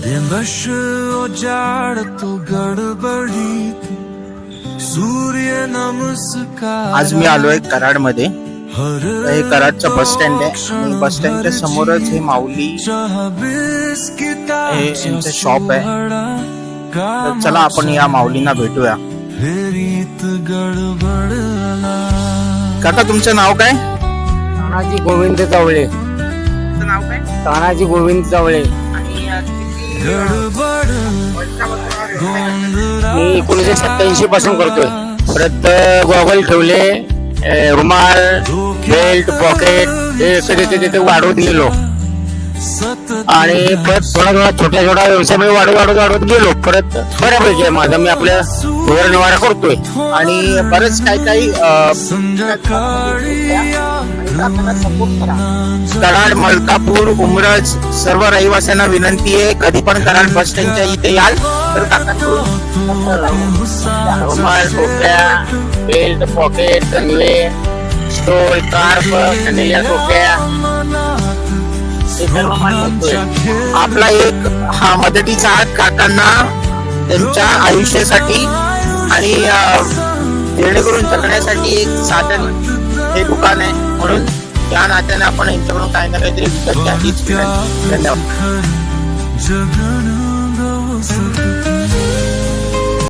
दिवस उजाड़ तो गडबडीत सूर्य नमस्कार। आज मी आलोय कराड मध्ये। हे कराडचं बस स्टँड आहे आणि बस स्टँडच्या समोरच हे माऊली हे यांचं शॉप आहे। तर चला आपण या माऊलींना भेटूया। काका तुमचं नाव काय? तानाजी गोविंद चवळे। तुमचं नाव काय? तानाजी गोविंद चवळे। मी 1987 पासून करतोय। परत गॉगल ठेवले, रुमाल, बेल्ट, पॉकेट हे सगळे तिथे वाढवत गेलो आणि परत थोडा छोट्या व्यवसाय मी वाढवत गेलो। परत बऱ्यापैकी आहे माझा, मी आपल्या उदरनिर्वाह करतोय आणि बरेच काही कराड, मलकापूर, उमरज सर्व रहिवाशांना विनंती आहे, कधी पण कराड बस स्टँडच्या इथे याल तर रुमाल, टोप्या, बेल्ट, पॉकेट, कंगवे, स्टोल, कार्प, कनेल्या टोप्या आपला एक हा मदतीचा हात काकांना त्यांच्या आयुष्यासाठी आणि जेणेकरून जगण्यासाठी एक साधन हे दुकान आहे, म्हणून त्या नात्याने आपण यांच्याकडून काही ना काहीतरी विकत घ्या। धन्यवाद।